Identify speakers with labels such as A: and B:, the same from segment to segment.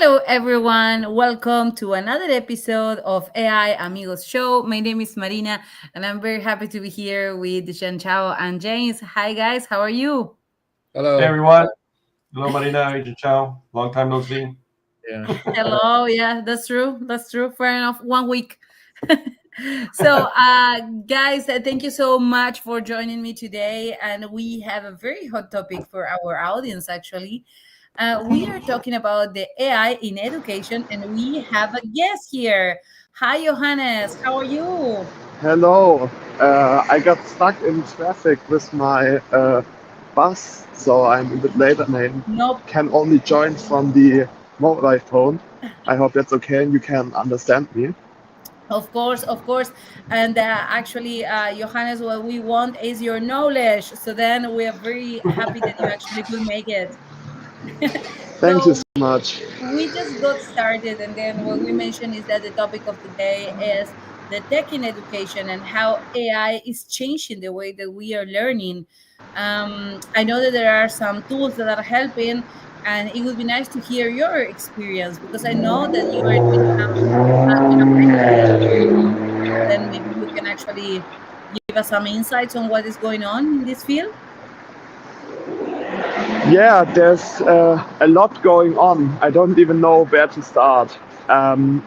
A: Hello, everyone. Welcome to another episode of AI Amigos show. My name is Marina, and I'm very happy to be here with Jean Chao and James. Hi, guys. How are you?
B: Hey
C: Hello.
B: everyone. Hello Marina, Agent Chow. Long time no see.
C: Yeah.
A: Hello. Yeah, that's true. That's true. Fair enough. 1 week. Guys, thank you so much for joining me today. And we have a very hot topic for our audience, actually. We are talking about the AI in education, and we have a guest here. Hi, Johannes. How are you?
D: Hello. I got stuck in traffic with my bus, so I'm a bit late and I
A: Nope.
D: can only join from the mobile phone. I hope that's okay and you can understand me.
A: Of course, of course. And Johannes, what we want is your knowledge. So then we are very happy that you actually could make it.
D: Thank you so
A: So
D: much.
A: we just got started, and then what we mentioned is that the topic of the day is the tech in education and how AI is changing the way that we are learning. I know that there are some tools that are helping, and it would be nice to hear your experience because I know that you are doing some then maybe you can actually give us some insights on what is going on in this field.
D: Yeah, there's a lot going on. I don't even know where to start.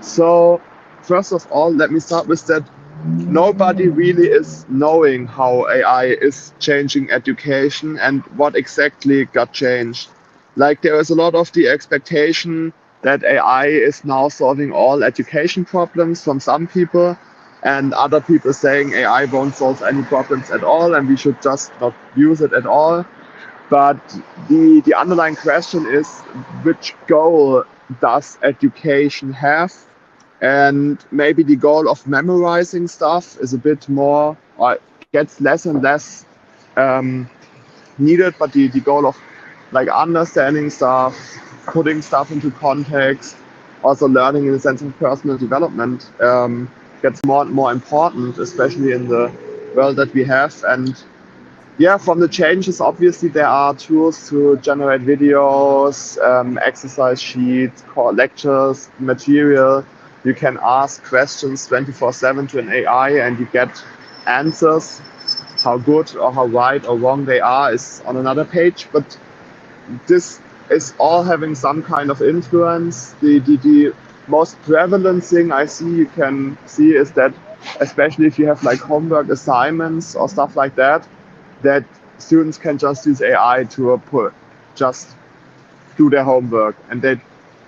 D: So, first of all, let me start with that nobody really is knowing how AI is changing education and what exactly got changed. Like, there is a lot of the expectation that AI is now solving all education problems from some people, and other people saying AI won't solve any problems at all and we should just not use it at all. But the underlying question is, which goal does education have? And maybe the goal of memorizing stuff is a bit more, or gets less and less um, needed, but the goal of like understanding stuff, putting stuff into context, also learning in the sense of personal development gets more and more important, especially in the world that we have. And yeah, from the changes, obviously there are tools to generate videos, exercise sheets, core lectures, material. You can ask questions 24/7 to an AI and you get answers. How good or how right or wrong they are is on another page, but this is all having some kind of influence. The most prevalent thing I see you can see is that, especially if you have like homework assignments or stuff like that, that students can just use AI to just do their homework and they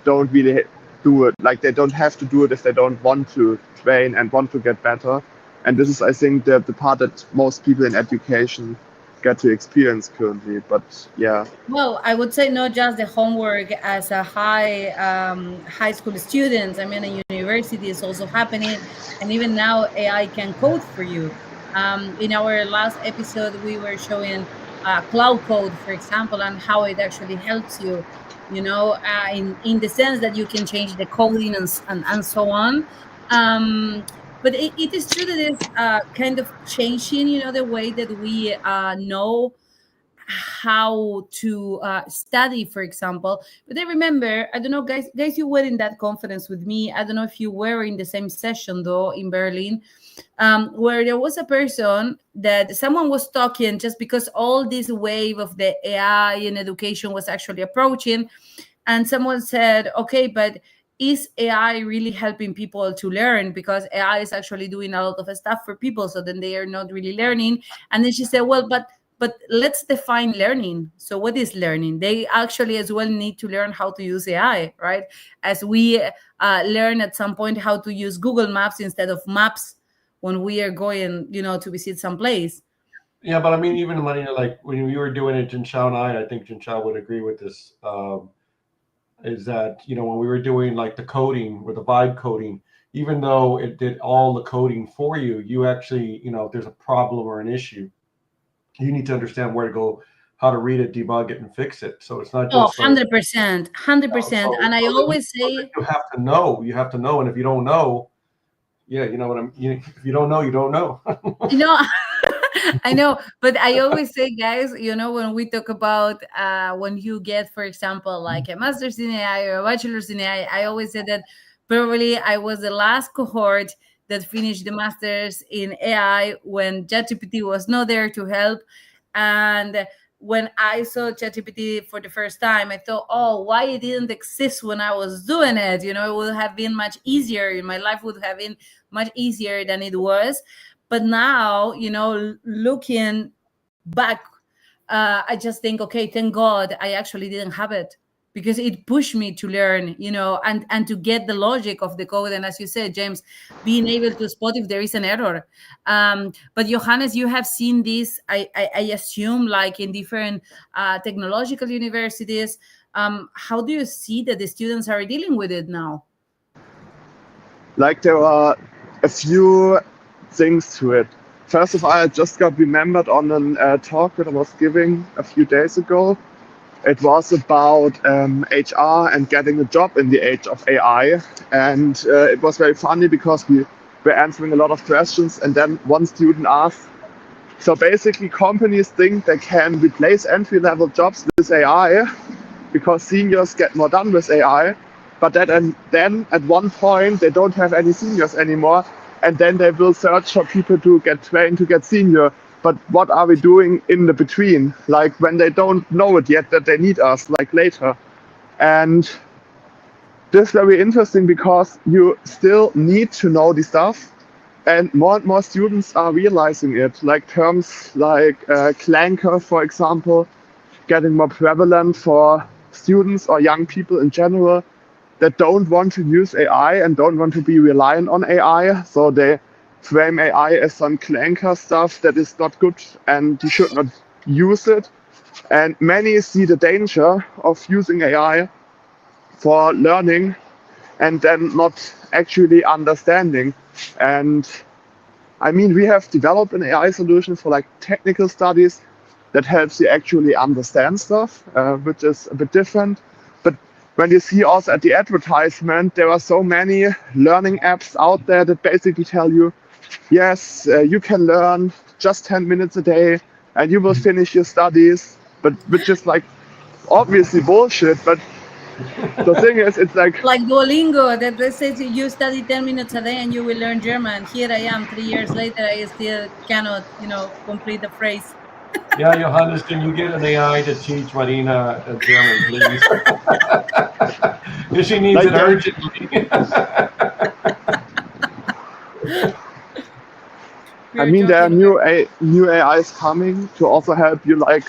D: don't really do it. Like they don't have to do it if they don't want to train and want to get better. And this is, I think, the part that most people in education get to experience currently. But yeah,
A: Well, I would say not just the homework as a high school students. I mean, a university is also happening, and even now AI can code for you. In our last episode, we were showing cloud code, for example, and how it actually helps you. In the sense that you can change the coding and so on. But it is true that it's kind of changing, the way that we know how to study, for example. But I remember, I don't know, guys, you were in that conference with me. I don't know if you were in the same session though in Berlin, where there was a person that someone was talking just because all this wave of the AI in education was actually approaching, and someone said, "Okay, but." Is AI really helping people to learn? Because AI is actually doing a lot of stuff for people, so then they are not really learning. And then she said, "Well, but let's define learning. So what is learning? They actually as well need to learn how to use AI, right? As we learn at some point how to use Google Maps instead of maps when we are going, to visit some place."
B: Yeah, but I mean, even Marina, like when you were doing it, Jin Chao and I think Jin Chao would agree with this. Is that when we were doing like the coding or the vibe coding, even though it did all the coding for you, you actually if there's a problem or an issue, you need to understand where to go, how to read it, debug it, and fix it. So it's not
A: Oh,
B: just like
A: 100%, 100%.
B: so
A: And I always say,
B: you have to know. You have to know, and if you don't know, yeah, you know what I'm. If you don't know, you don't know.
A: you know, I know, but I always say, guys, when we talk about when you get, for example, like a master's in AI or a bachelor's in AI, I always say that probably I was the last cohort that finished the master's in AI when ChatGPT was not there to help. And when I saw ChatGPT for the first time, I thought, oh, why it didn't exist when I was doing it? It would have been much easier. My life would have been much easier than it was. But now, looking back, I just think, okay, thank God I actually didn't have it, because it pushed me to learn, and to get the logic of the code. And as you said, James, being able to spot if there is an error. But Johannes, you have seen this, I assume, like in different technological universities. How do you see that the students are dealing with it now?
D: Like, there are a few things to it. First of all, I just got remembered on a talk that I was giving a few days ago. It was about HR and getting a job in the age of AI. And it was very funny because we were answering a lot of questions. And then one student asked, so basically companies think they can replace entry-level jobs with AI because seniors get more done with AI. But then at one point, they don't have any seniors anymore. And then they will search for people to get trained to get senior. But what are we doing in the between? Like, when they don't know it yet that they need us, like later. And this is very interesting because you still need to know the stuff. And more students are realizing it. Like terms like clanker, for example, getting more prevalent for students or young people in general that don't want to use AI and don't want to be reliant on AI. So they frame AI as some clanker stuff that is not good and you should not use it. And many see the danger of using AI for learning and then not actually understanding. And I mean, we have developed an AI solution for like technical studies that helps you actually understand stuff, which is a bit different. But when you see also at the advertisement, there are so many learning apps out there that basically tell you, yes, you can learn just 10 minutes a day and you will finish your studies, but which is like obviously bullshit. But the thing is, it's
A: Like Duolingo, that says you study 10 minutes a day and you will learn German. Here I am 3 years later, I still cannot, complete the phrase.
B: Yeah, Johannes, can you get an AI to teach Marina German, please? Because she needs
D: like
B: it urgently.
D: I
A: We're
D: mean, there are
A: joking.
D: new AIs coming to also help you like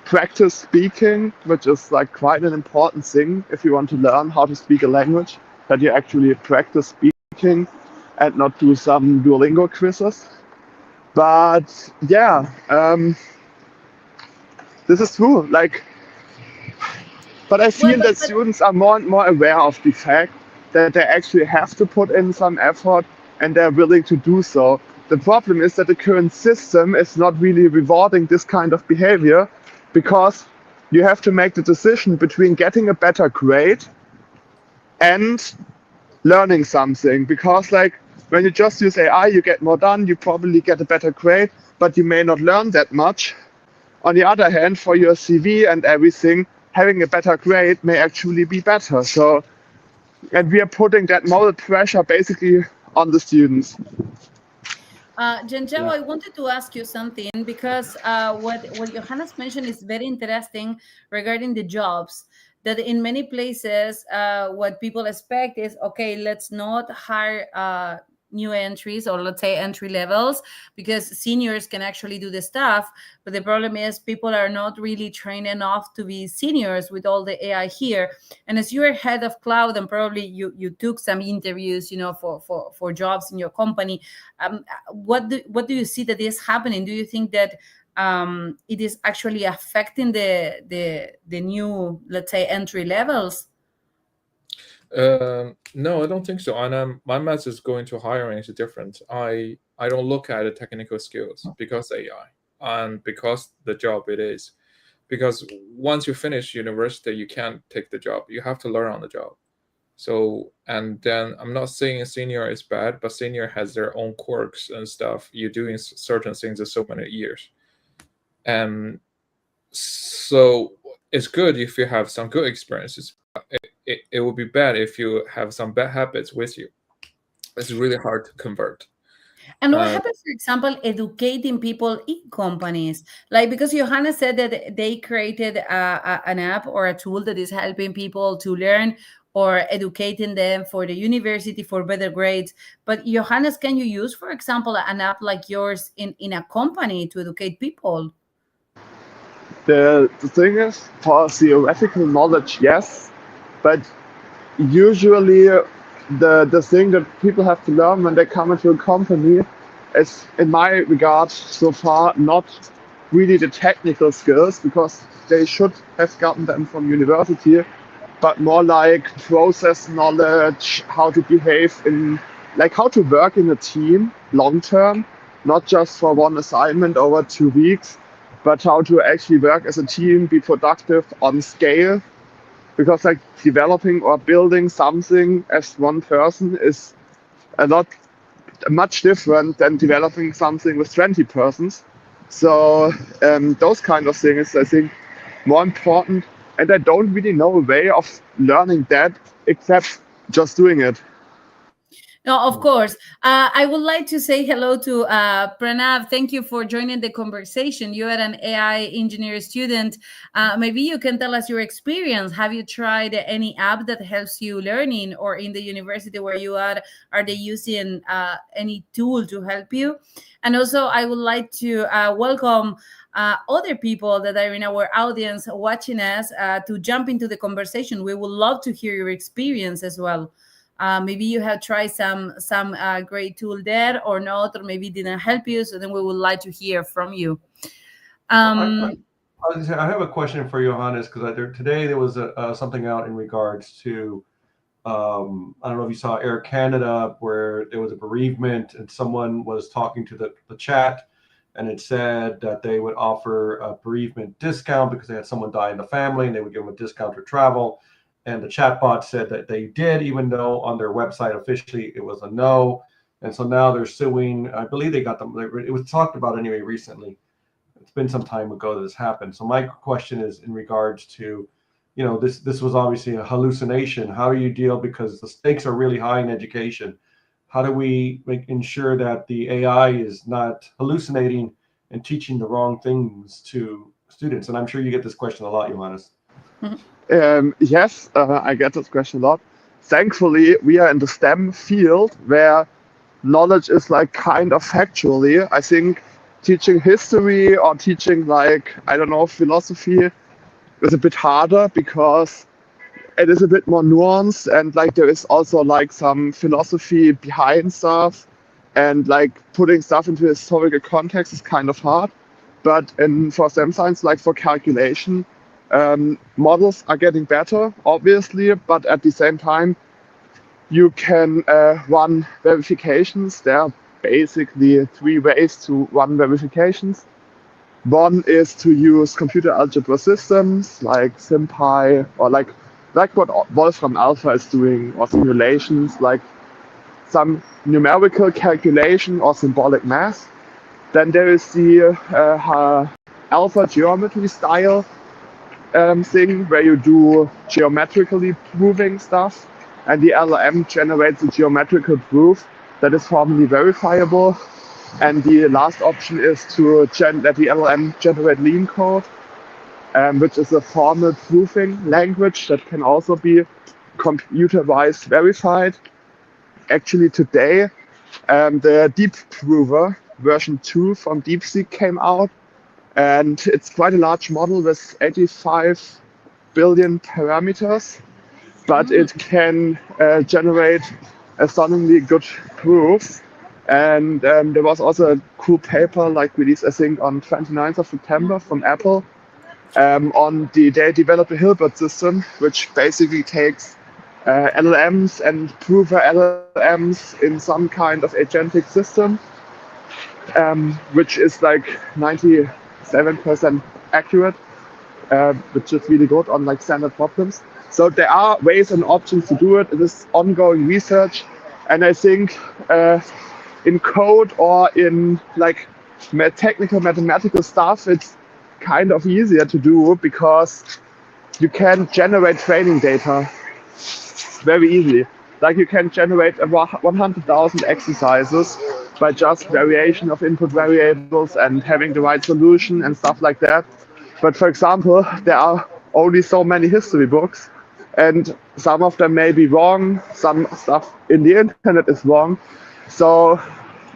D: practice speaking, which is like quite an important thing if you want to learn how to speak a language, that you actually practice speaking and not do some Duolingo quizzes. But yeah, this is true. Like, but I
A: Well,
D: feel that students are more and more aware of the fact that they actually have to put in some effort and they're willing to do so. The problem is that the current system is not really rewarding this kind of behavior because you have to make the decision between getting a better grade and learning something. Because, like, when you just use AI, you get more done, you probably get a better grade, but you may not learn that much. On the other hand, for your CV and everything, having a better grade may actually be better. So, and we are putting that moral pressure basically on the students.
A: Genjao,
B: Yeah.
A: I wanted to ask you something, because what Johannes mentioned is very interesting regarding the jobs. That in many places, what people expect is, okay, let's not hire new entries, or let's say entry levels, because seniors can actually do the stuff. But the problem is people are not really trained enough to be seniors with all the AI here. And as you are head of cloud, and probably you took some interviews, for jobs in your company. What do you see that is happening? Do you think that it is actually affecting the new, let's say, entry levels?
C: No, I don't think so. And my message going to hiring is different. I don't look at the technical skills because AI and because the job it is. Because once you finish university, you can't take the job. You have to learn on the job. So, and then I'm not saying senior is bad, but senior has their own quirks and stuff. You're doing certain things in so many years. And so it's good if you have some good experiences. It would be bad if you have some bad habits with you. It's really hard to convert.
A: And what happens, for example, educating people in companies? Like, because Johanna said that they created an app or a tool that is helping people to learn or educating them for the university for better grades. But Johannes, can you use, for example, an app like yours in a company to educate people?
D: The thing is, for theoretical knowledge, yes, but usually the thing that people have to learn when they come into a company is, in my regard so far, not really the technical skills, because they should have gotten them from university, but more like process knowledge, how to behave in, like how to work in a team long term, not just for one assignment over 2 weeks, but how to actually work as a team, be productive on scale. Because like developing or building something as one person is a lot much different than developing something with 20 persons. So those kind of things, I think, more important. And I don't really know a way of learning that except just doing it.
A: No, of course. I would like to say hello to Pranav. Thank you for joining the conversation. You are an AI engineer student. Maybe you can tell us your experience. Have you tried any app that helps you learning, or in the university where you are they using any tool to help you? And also, I would like to welcome other people that are in our audience watching us to jump into the conversation. We would love to hear your experience as well. Maybe you have tried some great tool there or not, or maybe it didn't help you. So then we would like to hear from you.
B: I have a question for Johannes, because today there was something out in regards to, I don't know if you saw Air Canada, where there was a bereavement and someone was talking to the chat, and it said that they would offer a bereavement discount because they had someone die in the family, and they would give them a discount for travel. And the chatbot said that they did, even though on their website officially it was a no. And so now they're suing. I believe they got them. It was talked about anyway recently. It's been some time ago that this happened. So my question is in regards to, this was obviously a hallucination. How do you deal, because the stakes are really high in education? How do we ensure that the AI is not hallucinating and teaching the wrong things to students? And I'm sure you get this question a lot, Johannes.
D: Yes, I get this question a lot. Thankfully, we are in the STEM field where knowledge is like kind of factually. I think teaching history or teaching like, I don't know, philosophy is a bit harder because it is a bit more nuanced, and like there is also like some philosophy behind stuff, and like putting stuff into historical context is kind of hard. But for STEM science, like for calculation, models are getting better, obviously, but at the same time, you can run verifications. There are basically 3 ways to run verifications. One is to use computer algebra systems like SymPy, or like what Wolfram Alpha is doing, or simulations, like some numerical calculation or symbolic math. Then there is the alpha geometry style thing where you do geometrically proving stuff, and the LLM generates a geometrical proof that is formally verifiable. And the last option is to let the LLM generate lean code, which is a formal proofing language that can also be computer-wise verified. Actually, today, the Deep Prover version 2 from DeepSeek came out, and it's quite a large model with 85 billion parameters, but it can generate astonishingly good proofs. And there was also a cool paper like released, I think, on 29th of September from Apple on they developed a Hilbert system, which basically takes LLMs and prover LLMs in some kind of agentic system, which is like 97% accurate. which is really good on like standard problems. So there are ways and options to do it. It is ongoing research, and I think in code or in like technical mathematical stuff, it's kind of easier to do because you can generate training data very easily. Like you can generate 100,000 exercises by just variation of input variables and having the right solution and stuff like that. But for example, there are only so many history books, and some of them may be wrong. Some stuff in the internet is wrong. So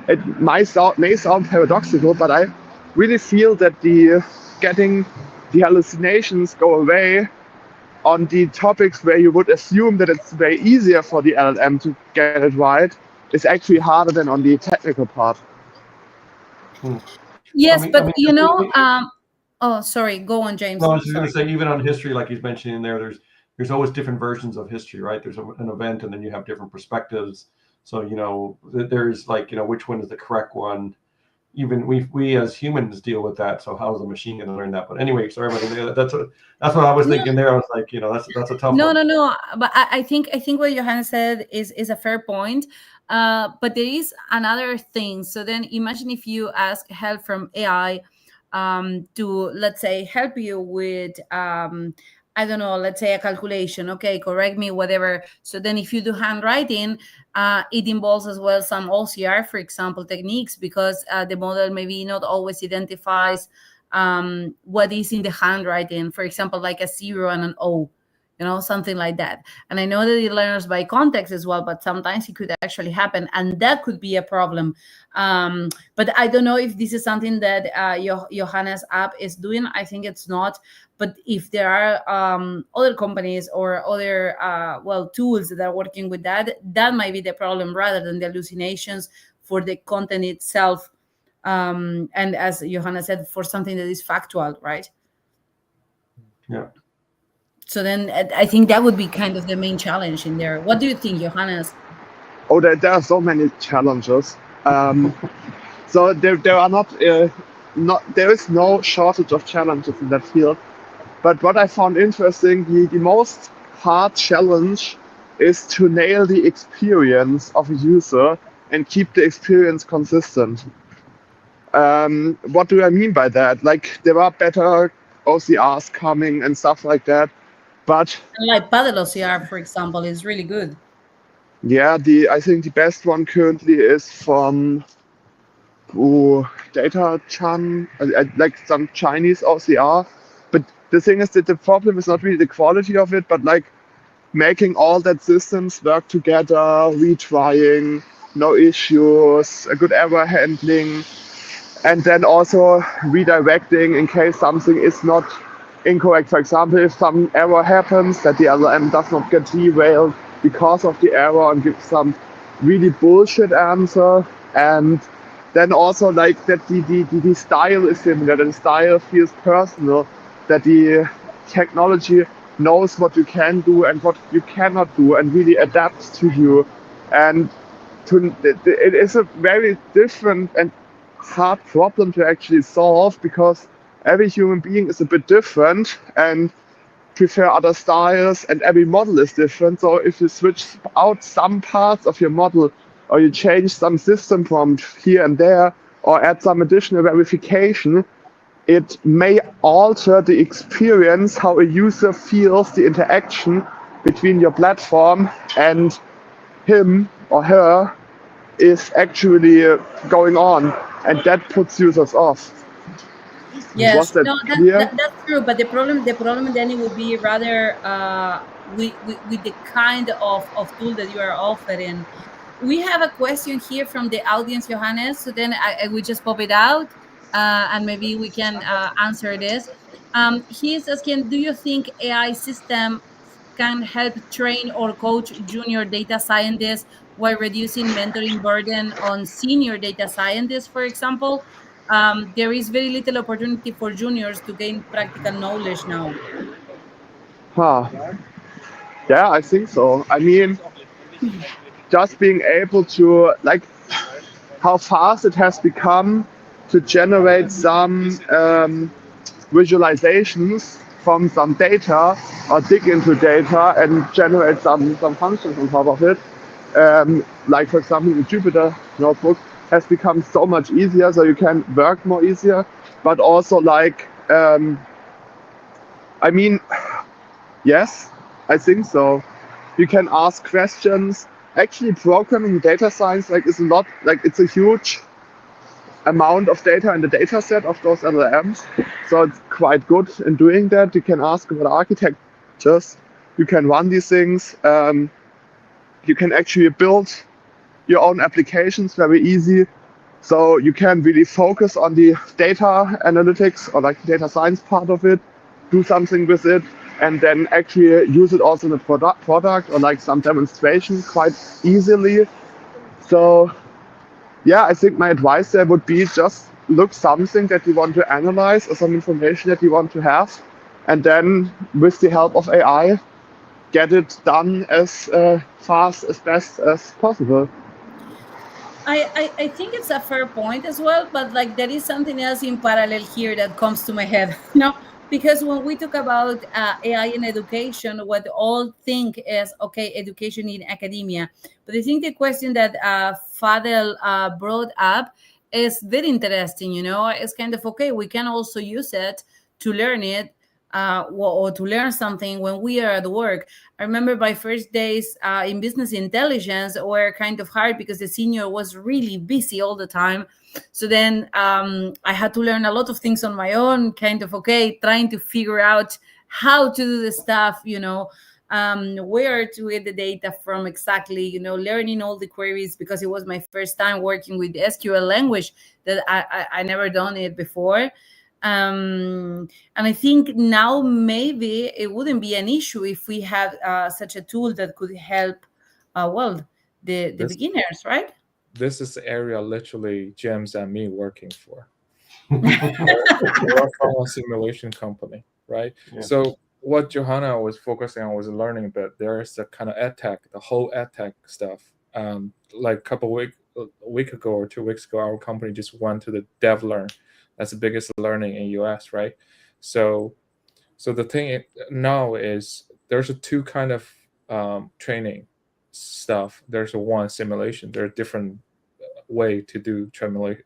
D: it may sound paradoxical, but I really feel that the hallucinations go away on the topics where you would assume that it's very easier for the LLM to get it right is actually harder than on the technical part.
A: Yes,
B: I
A: but
B: mean,
A: you know, oh, sorry, go on, James.
B: no, I was just going
A: Sorry.
B: to say, even on history, like he's mentioning there, there's always different versions of history, right? There's an event, and then you have different perspectives. So there's like which one is the correct one. Even we as humans deal with that. So how's the machine going to learn that? But anyway, sorry about that. That's what I was thinking there. I was like, that's a tough
A: No,
B: one.
A: no. But I think what Johanna said is a fair point. But there is another thing. So then imagine if you ask help from AI to, let's say, help you with I don't know, let's say a calculation. Okay, correct me, whatever. So then if you do handwriting, it involves as well some OCR, for example, techniques, because the model maybe not always identifies what is in the handwriting, for example, like a 0 and an O, something like that. And I know that it learns by context as well, but sometimes it could actually happen, and that could be a problem. But I don't know if this is something that Johanna's app is doing. I think it's not. But if there are other companies or other tools that are working with that, that might be the problem rather than the hallucinations for the content itself. And as Johanna said, for something that is factual, right?
B: Yeah.
A: So then I think that would be kind of the main challenge in there. What do you think, Johannes?
D: Oh, there are so many challenges. So there are not there is no shortage of challenges in that field. But what I found interesting, the most hard challenge is to nail the experience of a user and keep the experience consistent. What do I mean by that? Like there are better OCRs coming and stuff like that, but
A: Like Paddle OCR, for example, is really good.
D: yeah, I think the best one currently is from Data Chan, like some Chinese OCR. But the thing is that the problem is not really the quality of it, but like making all that systems work together, retrying, no issues, a good error handling, and then also redirecting in case something is not incorrect. For example, if some error happens, that the LLM does not get derailed because of the error and gives some really bullshit answer. And then also like that the style is similar, that the style feels personal, that the technology knows what you can do and what you cannot do and really adapts to you. And it is a very different and hard problem to actually solve because every human being is a bit different and prefer other styles, and every model is different. So if you switch out some parts of your model, or you change some system prompt here and there, or add some additional verification, it may alter the experience, how a user feels the interaction between your platform and him or her is actually going on, and that puts users off.
A: Yes,
D: Was that
A: no,
D: clear?
A: that's true. But the problem then it would be rather with the kind of tool that you are offering. We have a question here from the audience, Johannes. So then I will just pop it out, and maybe we can answer this. He is asking, do you think AI system can help train or coach junior data scientists while reducing mentoring burden on senior data scientists, for example? There is very little opportunity for juniors to gain practical knowledge now.
D: Huh. Yeah, I think so. I mean, just being able to, like, how fast it has become to generate some visualizations from some data or dig into data and generate some functions on top of it. Like for example, the Jupyter notebook has become so much easier, so you can work more easier, but also like, I mean, yes, I think so. You can ask questions. Actually, programming data science like is a lot, like it's a huge amount of data in the data set of those LLMs. So it's quite good in doing that. You can ask about architectures. You can run these things. You can actually build your own applications very easy. So you can really focus on the data analytics or like data science part of it, do something with it, and then actually use it also in a product or like some demonstration quite easily. So yeah, I think my advice there would be just look something that you want to analyze or some information that you want to have, and then with the help of AI, get it done as fast as best as possible.
A: I think it's a fair point as well, but like there is something else in parallel here that comes to my head, because when we talk about AI in education, what all think is okay, education in academia. But I think the question that Fadel brought up is very interesting. It's kind of okay. We can also use it to learn it. Or to learn something when we are at work. I remember my first days in business intelligence were kind of hard because the senior was really busy all the time. So then I had to learn a lot of things on my own, kind of okay, trying to figure out how to do the stuff, where to get the data from exactly, learning all the queries because it was my first time working with the SQL language that I never done it before. And I think now maybe it wouldn't be an issue if we had such a tool that could help, the
C: This
A: beginners, right?
C: this is the area literally James and me working for. We're from a simulation company, right?
B: Yeah.
C: So what Johanna was focusing on was learning a bit. There is the kind of edtech, the whole edtech stuff. Like a week ago or 2 weeks ago, our company just went to the DevLearn. That's the biggest learning in US, right? So the thing now is there's a two kind of training stuff. There's a one simulation. There are different way to do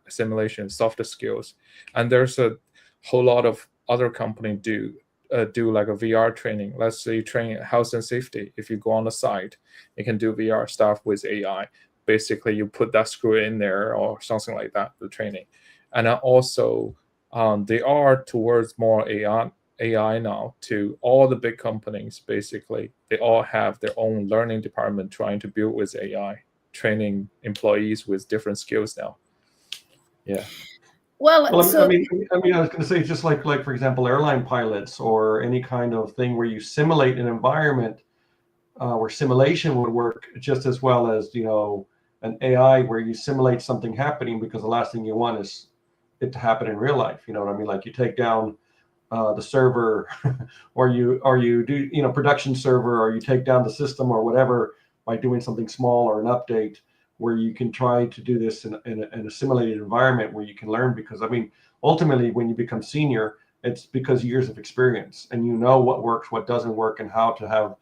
C: simulation, softer skills, and there's a whole lot of other company do like a VR training. Let's say you train health and safety. If you go on the site, you can do VR stuff with AI. Basically, you put that screw in there or something like that. The training, and then also they are towards more AI now. To all the big companies, basically, they all have their own learning department trying to build with AI, training employees with different skills now. Yeah.
A: Well,
B: Well,
A: so
B: I was going to say just like for example, airline pilots or any kind of thing where you simulate an environment where simulation would work just as well as an AI where you simulate something happening because the last thing you want is it to happen in real life. You know what I mean? Like you take down the server, or you do production server, or you take down the system or whatever by doing something small or an update where you can try to do this in a simulated environment where you can learn. Because I mean, ultimately, when you become senior, it's because years of experience and you know what works, what doesn't work, and how to have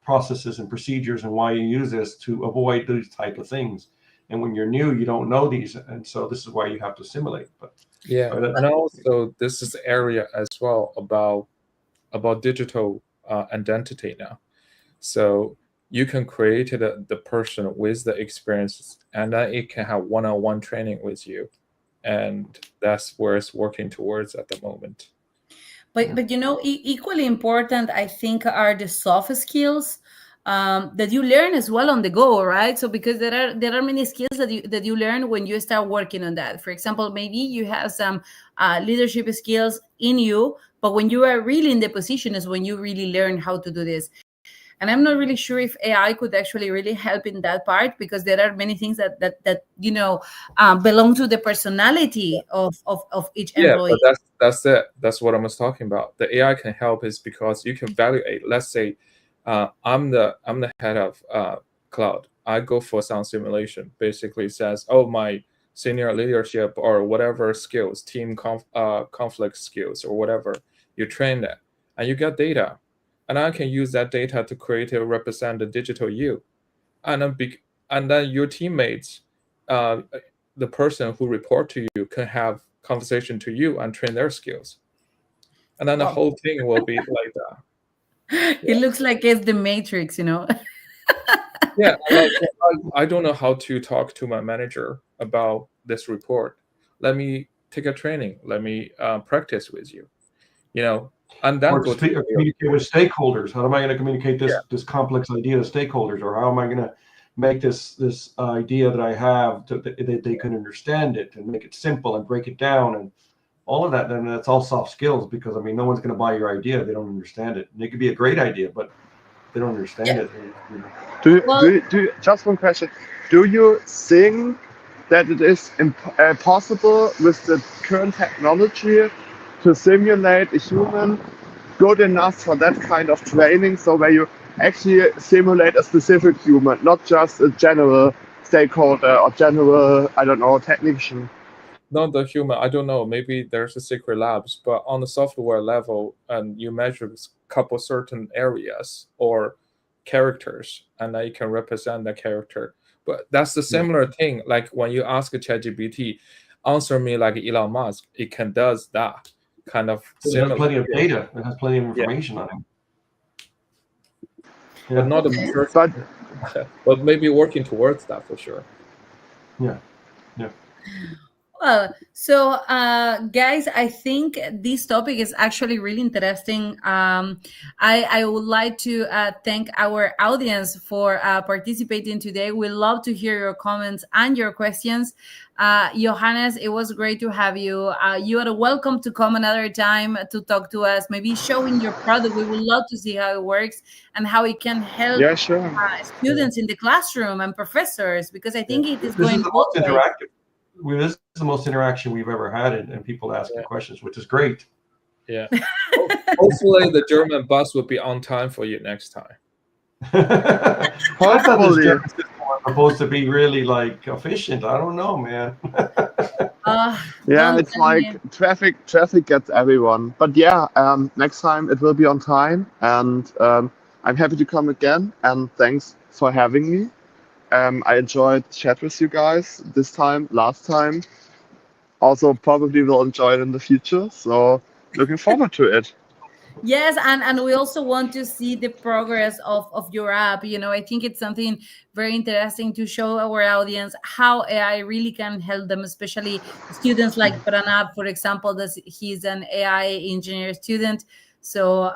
B: processes and procedures and why you use this to avoid these type of things. And when you're new, you don't know these, and so this is why you have to simulate. But
C: Yeah, and also this is the area as well about digital identity now. So you can create the person with the experiences, and then it can have one-on-one training with you, and that's where it's working towards at the moment.
A: but equally important, I think, are the soft skills that you learn as well on the go, right? So because there are many skills that you learn when you start working on that. For example, maybe you have some leadership skills in you, but when you are really in the position is when you really learn how to do this. And I'm not really sure if AI could actually really help in that part, because there are many things that belong to the personality of each
C: Yeah,
A: employee.
C: but that's it. That's what I was talking about. The AI can help is because you can evaluate. Let's say, I'm the head of cloud. I go for some simulation. Basically, says, oh, my senior leadership or whatever skills, conflict skills or whatever, You train that, and you get data, and I can use that data to create or represent the digital you, and then your teammates, the person who report to you, can have conversation to you and train their skills, and then the
A: Wow.
C: whole thing will be like that.
A: It looks like it's the Matrix,
C: Yeah, like I don't know how to talk to my manager about this report. Let me take a training. Let me practice with you. And then
B: Or
C: go to
B: communicate with stakeholders. How am I going to communicate this complex idea to stakeholders, or how am I going to make this idea that I have that they can understand it and make it simple and break it down and all of that? And that's all soft skills, because I mean, no one's going to buy your idea if they don't understand it. And it could be a great idea, but they don't understand it.
D: Do you, just one question. Do you think that it is possible with the current technology to simulate a human good enough for that kind of training, so where you actually simulate a specific human, not just a general stakeholder or general, I don't know, technician?
C: Not the human. I don't know. Maybe there's a secret labs, but on the software level, and you measure a couple certain areas or characters, and then you can represent the character. But that's the similar thing. Like when you ask ChatGPT, answer me like Elon Musk, it can does that kind of
B: It
C: similar.
B: has plenty of data. It has plenty of information on it.
C: But not a person. But maybe working towards that for sure.
B: Yeah.
A: Well, so guys, I think this topic is actually really interesting. I would like to thank our audience for participating today. We love to hear your comments and your questions. Johannes, it was great to have you. You are welcome to come another time to talk to us, maybe showing your product. We would love to see how it works and how it can help students in the classroom and professors, because I think it is going both ways.
B: This is the most interaction we've ever had, and people asking questions, which is great.
C: Yeah. Hopefully the German bus will be on time for you next time.
B: I thought this German system was supposed to be really like efficient. I don't know, man.
D: Yeah, it's like traffic gets everyone. But yeah, next time it will be on time, and I'm happy to come again. And thanks for having me. I enjoyed chat with you guys this time, last time. Also, probably will enjoy it in the future. So, looking forward to it.
A: Yes, and we also want to see the progress of your app. I think it's something very interesting to show our audience how AI really can help them, especially students like Pranab, for example, that he's an AI engineer student. So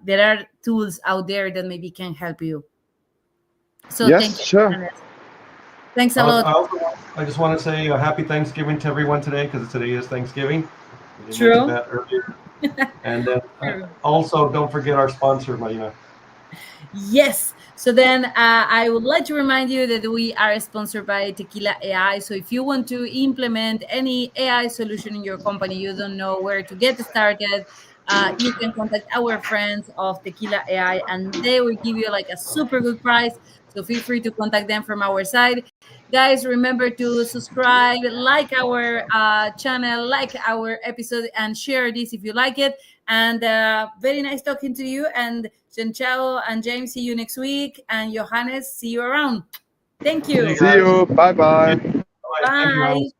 A: there are tools out there that maybe can help you. So
D: yes,
A: thank you.
D: sure.
A: Thanks a lot.
B: I just want to say a happy Thanksgiving to everyone today, because today is Thanksgiving. We didn't mention that earlier. And then also don't forget our sponsor, Marina.
A: Yes. So then I would like to remind you that we are sponsored by Tequila AI. So if you want to implement any AI solution in your company, you don't know where to get started, you can contact our friends of Tequila AI, and they will give you like a super good price. So feel free to contact them from our side. Guys, remember to subscribe, like our channel, like our episode, and share this if you like it. And very nice talking to you. And Jean-Chao and James, see you next week. And Johannes, see you around. Thank you.
D: See you. Bye-bye.
A: Bye.